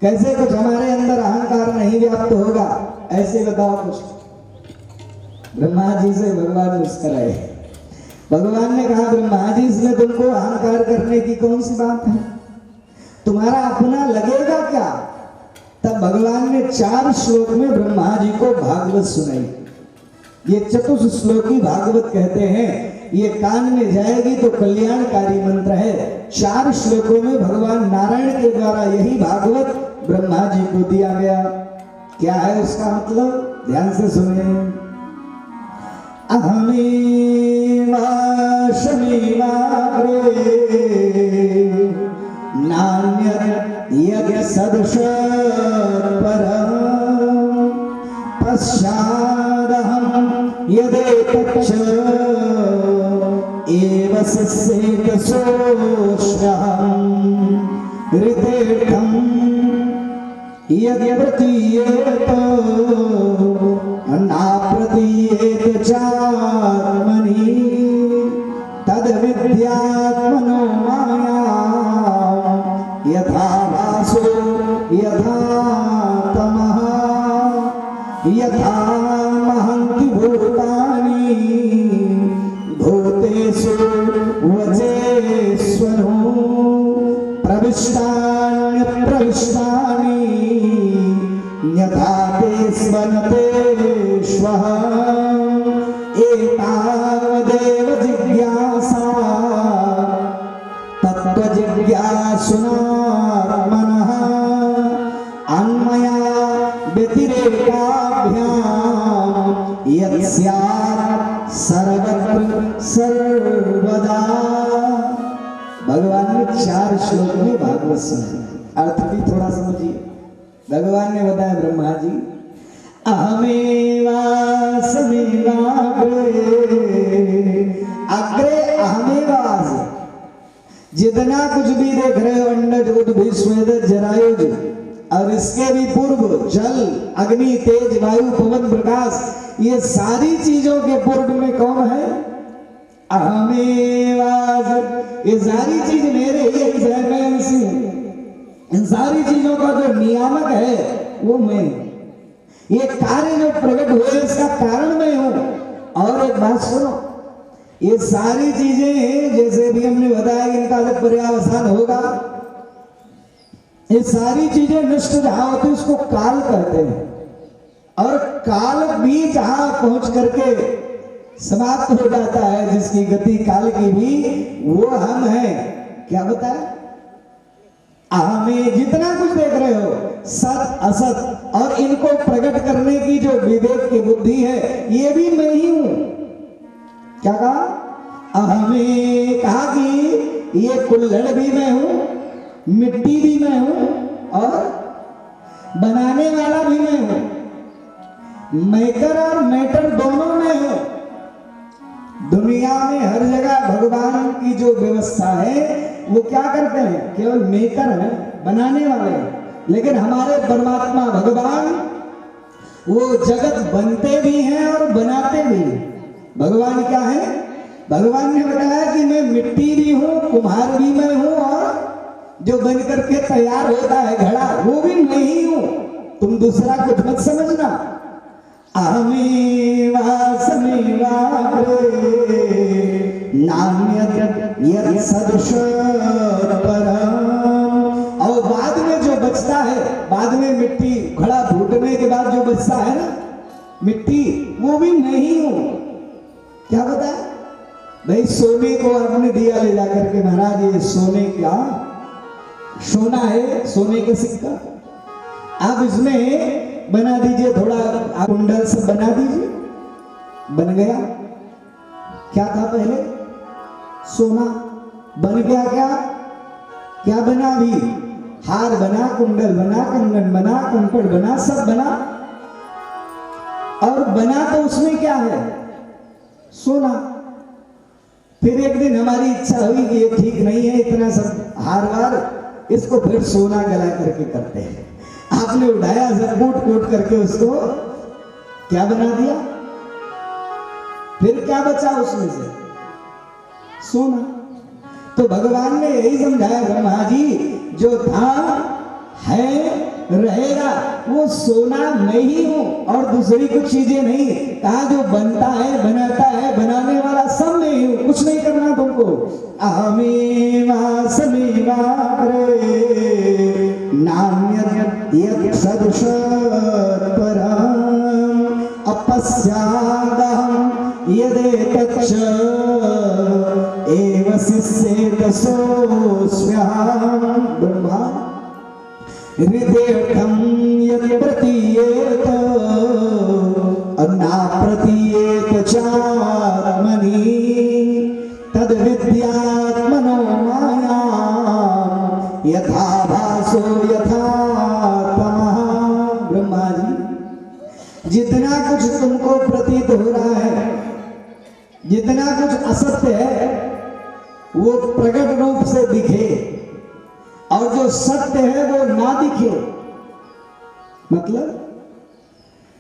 कैसे कुछ हमारे अंदर अहंकार नहीं व्याप्त होगा, ऐसे बताओ कुछ। ब्रह्मा जी से भगवान मुस्कुराए। भगवान ने कहा ब्रह्मा जी इसमें तुमको अहंकार करने की कौन सी बात है, तुम्हारा अपना लगेगा क्या। तब भगवान ने 4 श्लोक में ब्रह्मा जी को भागवत सुनाई। ये चतुश्लोकी भागवत कहते हैं, ये कान में जाएगी तो कल्याणकारी मंत्र है। 4 श्लोकों में भगवान नारायण के द्वारा यही भागवत ब्रह्मा जी को दिया गया। क्या है उसका मतलब, ध्यान से सुने। नान्यत् यद् सदृश परम् पश्चादहं यदेतच्च एव सस्येत सोऽस्म्यहम् ऋतेर्थं यद्प्रतीयेत नाप्रतीयेत चात्मनि तद्विद्यात्मनो माया यथा वासो यथा तमः यथा महन्ति भूतानि भूतेषु वजेष्वनु प्रविष्टान्यप्रविष्टानि यथा ते स्मरते श्वः एतावदेव जिज्ञासा तत्त्वजिज्ञासुनात्मनः अन्मया व्यतिरेकाभ्यां यत् स्यात् सर्वत्र सर्वदा। भगवान ने 4 श्लोक में भागवत सुनाई, अर्थ भी थोड़ा समझिए। भगवान ने बताया ब्रह्मा जी अग्रे अहमेवास, जितना कुछ भी देख रहे हो अंडज उद्भिद स्वेदज जरायुज, और इसके भी पूर्व जल अग्नि तेज वायु पवन प्रकाश, ये सारी चीजों के पूर्व में कौन है, अहमेवास। ये सारी चीज मेरे ही है, मैं उसी हूं। इन सारी चीजों का जो नियामक है वो मैं, ये कार्य जो प्रकट हुए इसका कारण मैं हूं। और एक बात सुनो, ये सारी चीजें जैसे भी हमने बताया इनका जब पर्यावसान होगा, ये सारी चीजें नष्ट जहां होती है उसको काल कहते हैं, और काल भी जहां पहुंच करके समाप्त हो जाता है, जिसकी गति काल की भी, वो हम हैं। क्या बताया, हमें जितना कुछ देख रहे हो सत असत, और इनको प्रकट करने की जो विवेक की बुद्धि है, ये भी मैं ही हूं। क्या कहा, हमें कहा कि ये कुल्हड़ भी मैं हूं, मिट्टी भी मैं हूं, और बनाने वाला भी मैं हूं। मेकर और मैटर दोनों मैं हूं। दुनिया में हर जगह भगवान की जो व्यवस्था है वो क्या करते हैं, केवल मेकर है, बनाने वाले हैं। लेकिन हमारे परमात्मा भगवान वो जगत बनते भी हैं और बनाते भी हैं। भगवान क्या है, भगवान ने बताया कि मैं मिट्टी भी हूं, कुम्हार भी मैं हूं, और जो बन करके तैयार होता है घड़ा, वो भी मैं ही हूं। तुम दूसरा कुछ मत समझना। और बाद में जो बचता है, बाद में मिट्टी घड़ा फूटने के बाद जो बचता है ना मिट्टी, वो भी नहीं हूं। क्या बताया भाई, सोने को आपने दिया ले जाकर के, महाराज ये सोने क्या, सोना है, सोने का सिक्का, आप इसमें बना दीजिए थोड़ा, आप कुंडल से बना दीजिए, बन गया। क्या था पहले, सोना, बन गया क्या, क्या बना भी? हार बना, कुंडल बना, कंगन बना, कंकड़ बना, सब बना। और बना तो उसमें क्या है? सोना। फिर एक दिन हमारी इच्छा हुई कि ये ठीक नहीं है इतना सब हार वार, इसको फिर सोना गला करके करते हैं। आपने उठाया, सब कूट कूट करके उसको क्या बना दिया? फिर क्या बचा उसमें से? सोना। तो भगवान ने यही समझाया, ब्रह्मा जी, जो था है रहेगा वो सोना मैं ही हूं और दूसरी कुछ चीजें नहीं। कहा जो बनता है, बनाता है, बनाने वाला सब मैं ही हूं, कुछ नहीं करना तुमको। अहमेवा समेवाग्रे नान्यत् सदृश परम् अपश्यादहं यदेतच्च एव शिष्येत सोऽस्म्यहम्। ब्रह्मा हृदयर्थं यत् प्रतीयेत नाप्रतीयेत चात्मनि तद्विद्यात्मनो माया यथा भासो यथा तमः। ब्रह्मा जी, जितना कुछ तुमको प्रतीत हो रहा है, जितना कुछ असत्य है, वो प्रकट रूप से दिखे और जो सत्य है वो ना दिखे। मतलब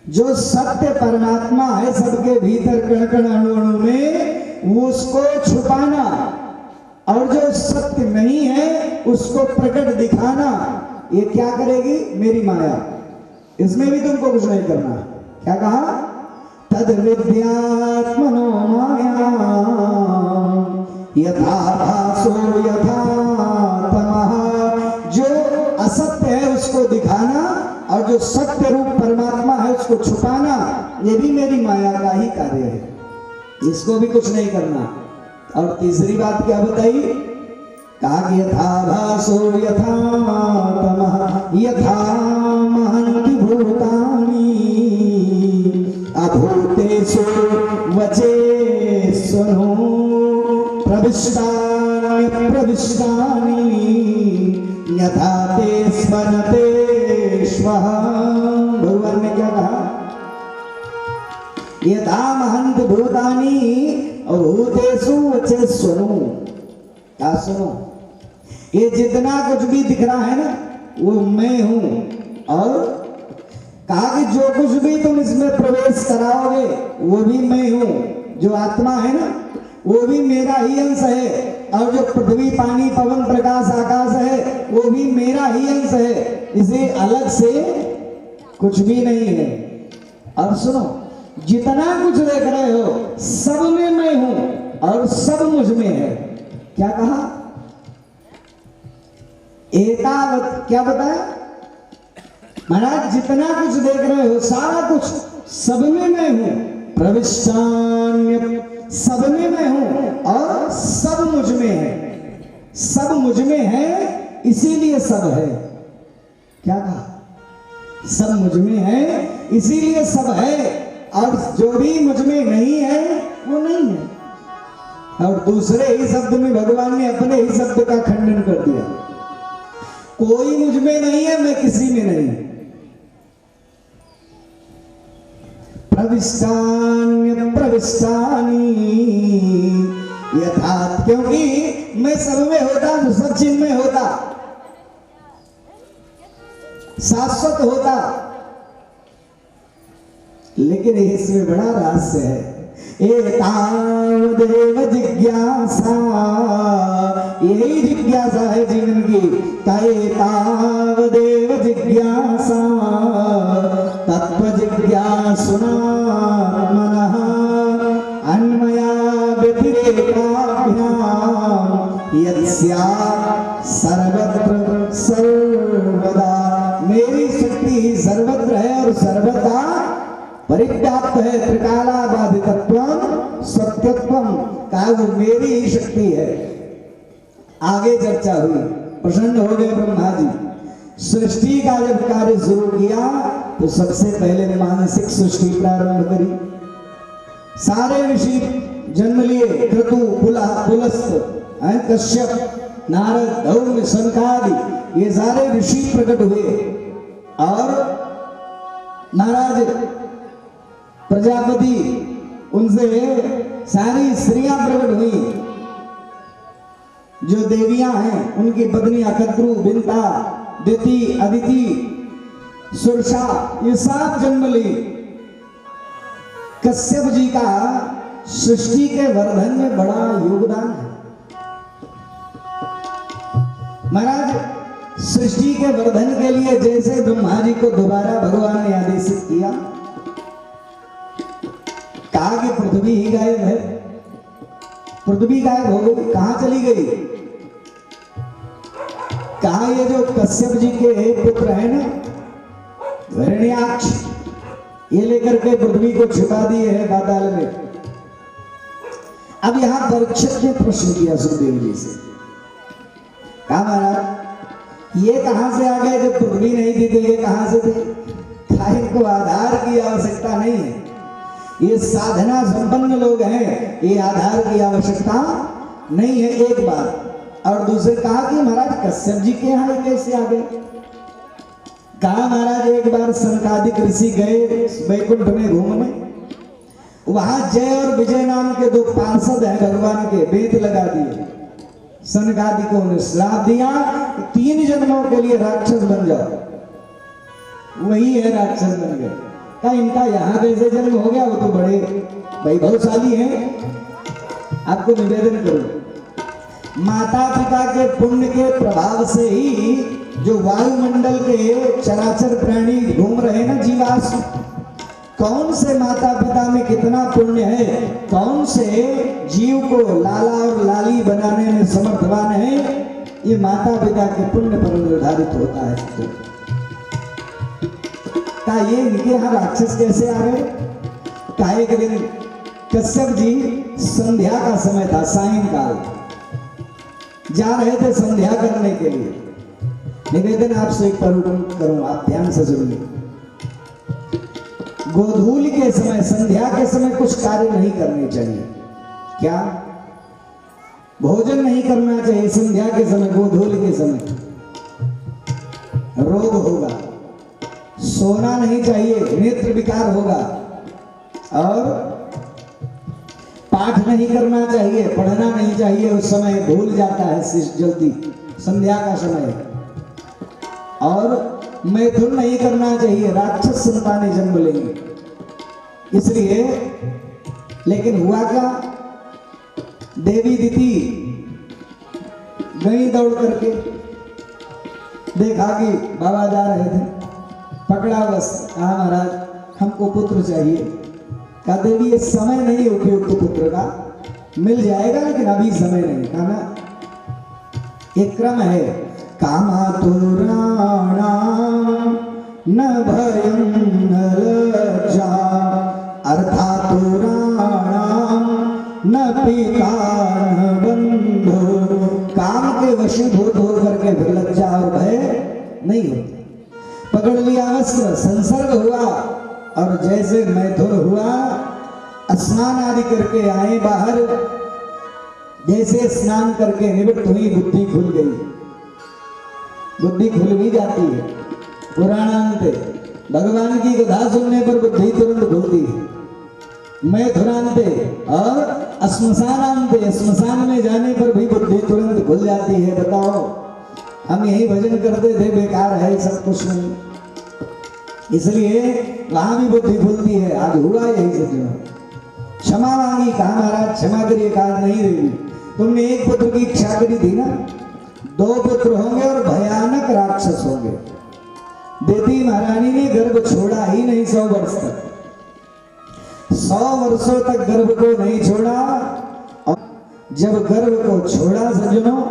जो सत्य परमात्मा है सबके भीतर कण कण अणु अणु में, उसको छुपाना, और जो सत्य नहीं है उसको प्रकट दिखाना, ये क्या करेगी? मेरी माया। इसमें भी तुमको कुछ नहीं करना। क्या कहा? तद विद्यात्मनो माया यथा भासो यथा तमः। जो असत्य है उसको दिखाना और जो सत्य रूप परमात्मा है उसको छुपाना, ये भी मेरी माया का ही कार्य है, इसको भी कुछ नहीं करना। और तीसरी बात क्या बताई? कहा कि यथा भासो यथा तमः यथा महन्ति भूतानि अभूतेषु वचेष्वनु प्रविष्टानि प्रविष्टानि यथा ते स्मरते स्वः। भगवान ने क्या कहा? यथा महन्ति भूतानि अभूतेषु वचेष्वनु। क्या सुनो? ये जितना कुछ भी दिख रहा है ना, वो मैं हूं। और कहा कि जो कुछ भी तुम इसमें प्रवेश कराओगे वो भी मैं हूं। जो आत्मा है ना, वो भी मेरा ही अंश है। और जो पृथ्वी, पानी, पवन, प्रकाश, आकाश है, वो भी मेरा ही अंश है। इसे अलग से कुछ भी नहीं है। और सुनो, जितना कुछ देख रहे हो सब में मैं हूं और सब मुझ में है। क्या कहा? एतावत। क्या बताया महाराज? जितना कुछ देख रहे हो सारा कुछ सब में मैं हूं। प्रविष्टान्य, सब में मैं हूं और सब मुझ में है। सब मुझ में है इसीलिए सब है। क्या कहा? सब मुझ में है इसीलिए सब है, और जो भी मुझ में नहीं है वो नहीं है। और दूसरे ही शब्द में भगवान ने अपने ही शब्द का खंडन कर दिया। कोई मुझ में नहीं है, मैं किसी में नहीं। प्रविष्टान्य प्रविष्टानि यथा, क्योंकि मैं सब में होता तो सब चिन्ह में होता, शाश्वत होता। लेकिन इसमें बड़ा रहस्य है। एतावदेव जिज्ञासा, यही जिज्ञासा है जीवन की। एतावदेव जिज्ञासा तत्व जिज्ञासुना मनः अन्मया व्यतिरेकाभ्याम यस्यात् सर्वत्र सर्वदा। मेरी शक्ति सर्वत्र है और सर्वदा परिव्याप्त है। त्रिकालाबाधितत्वम सत्यत्वम का वो मेरी ही शक्ति है। आगे चर्चा हुई, प्रसन्न हो गए ब्रह्मा जी। सृष्टि का जब कार्य शुरू किया तो सबसे पहले मानसिक सृष्टि प्रारंभ करी। सारे ऋषि जन्म लिए, क्रतु, पुलस्त्य, कश्यप, नारद, धौम्य, सनकादि ये सारे ऋषि प्रकट हुए और महाराज प्रजापति उनसे सारी स्त्रियां प्रकट हुई। जो देवियां हैं उनकी पत्नियां कद्रु, बिंता, दिति, अदिति, सुरसा ये सब जन्म ली। कश्यप जी का सृष्टि के वर्धन में बड़ा योगदान है। महाराज सृष्टि के वर्धन के लिए जैसे ब्रह्मा जी को दोबारा भगवान ने आदेशित किया, कहा कि पृथ्वी ही गायब है, पृथ्वी गायब हो गई, कहां चली गई? कहा ये जो कश्यप जी के पुत्र है ना हिरण्याक्ष, ये लेकर के पृथ्वी को छुपा दिए है पाताल में। अब यहां परीक्षित ने प्रश्न किया सुखदेव जी से, कहा महाराज ये कहां से आ गए? जब पृथ्वी नहीं थी तो ये कहां से थे? कहा इनको आधार की आवश्यकता नहीं है, ये साधना संपन्न लोग हैं, ये आधार की आवश्यकता नहीं है, एक बात। और दूसरे कहा कि महाराज कश्यप जी के यहाँ कैसे आ गए? कहा महाराज एक बार सनकादिक ऋषि गए वैकुंठ में घूमने, वहां जय और विजय नाम के दो पार्षद हैं भगवान के, बेत लगा दिए। सनकादिकों ने श्राप दिया 3 जन्मों के लिए राक्षस बन जाओ। वही है राक्षस बन गए। कहा इनका यहाँ कैसे जन्म हो गया? वो तो बड़े वैभवशाली हैं। आपको निवेदन करूं, माता पिता के पुण्य के प्रभाव से ही जो वायुमंडल के चराचर प्राणी घूम रहे हैं ना जीवाश्म, कौन से माता पिता में कितना पुण्य है, कौन से जीव को लाला और लाली बनाने में समर्थवान है, ये माता पिता के पुण्य पर निर्धारित होता है। का ये इनके यहाँ राक्षस कैसे आ गए? का एक दिन कश्यप जी संध्या का समय था, सायंकाल जा रहे थे संध्या करने के लिए। निवेदन आपसे एक प्रवचन करूं, आप ध्यान से सुनिए। गोधूल के समय, संध्या के समय कुछ कार्य नहीं करने चाहिए। क्या? भोजन नहीं करना चाहिए संध्या के समय, गोधूल के समय रोग होगा। सोना नहीं चाहिए, नेत्र विकार होगा। और पाठ नहीं करना चाहिए, पढ़ना नहीं चाहिए, उस समय भूल जाता है शिष्य जल्दी, संध्या का समय। और मैथुन नहीं करना चाहिए, राक्षस संतानें जन्म लेंगे, इसलिए। लेकिन हुआ क्या? देवी दिति गई दौड़ करके, देखा कि बाबा जा रहे थे, पकड़ा बस। कहा महाराज हमको पुत्र चाहिए। कहा देवी ये समय नहीं उपयुक्त पुत्र का, मिल जाएगा लेकिन अभी समय नहीं। कहा ना एक क्रम है, कामातुराणां न भयं न लज्जा, अर्थातुराणां न पिता न बंधु। काम के वशीभूत होकर के फिर लज्जा और भय नहीं होते। पकड़ लिया वस्त्र, संसर्ग हुआ, और जैसे मैथुन हुआ, स्नान आदि करके आए बाहर, जैसे स्नान करके निवृत्त हुई, बुद्धि खुल गई। बुद्धि खुल भी जाती है पुराणांते, भगवान की कथा सुनने पर बुद्धि तुरंत खुलती है। मैथुनांते और श्मशानांते, श्मशान में जाने पर भी बुद्धि तुरंत खुल जाती है। बताओ हम यही भजन करते थे, बेकार है सब कुछ नहीं, इसलिए वहां भी बुद्धि खुलती है। आज हुआ यही सज्जनों, क्षमा मांगी, कहा महाराज क्षमा करिए, कहा नहीं देगी, तुमने एक पुत्र की इच्छा करी थी ना, 2 पुत्र होंगे और भयानक राक्षस होंगे। देवी महारानी ने गर्भ छोड़ा ही नहीं 100 वर्ष तक, 100 वर्षों तक गर्भ को नहीं छोड़ा। और जब गर्भ को छोड़ा सज्जनों,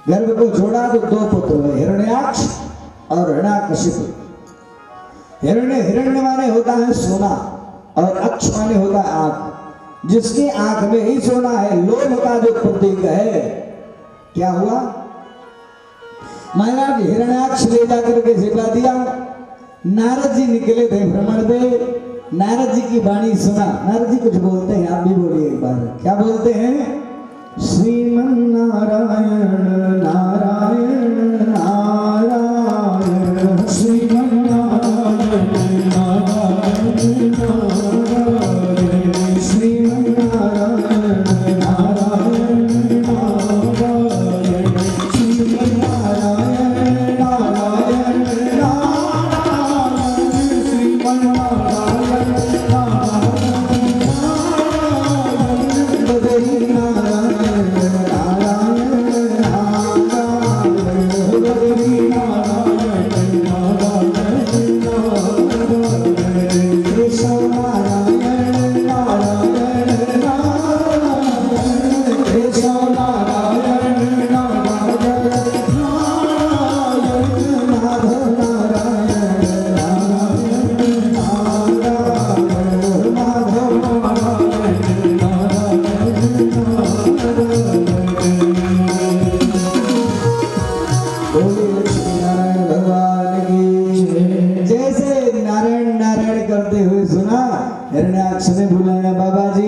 गर्भ को छोड़ा तो 2 पुत्र हुए, हिरण्याक्ष और हिरण्याकशिपु। हिरण्य माने होता है सोना, और अक्ष माने होता है आंख। जिसकी आंख में ही सोना है, लोभ का जो प्रतीक है, क्या हुआ? महाराज हिरण्याक्ष ले जाकर के छिपा दिया। नारद जी निकले थे भ्रमण पे, नारद जी की वाणी सुना। नारद जी कुछ बोलते हैं, आप भी बोलिए एक बार, क्या बोलते हैं? श्रीमन्नारायण नारायण नारायण श्रीमन्नारायण नारायण नारायण श्रीमन्नारायण नारायण नारायण श्रीमन्नारायण नारायण नारायण श्रीमन्नारायण जैसे नारायण नारायण करते हुए सुना हिरण्याक्ष ने बुलाया बाबा जी।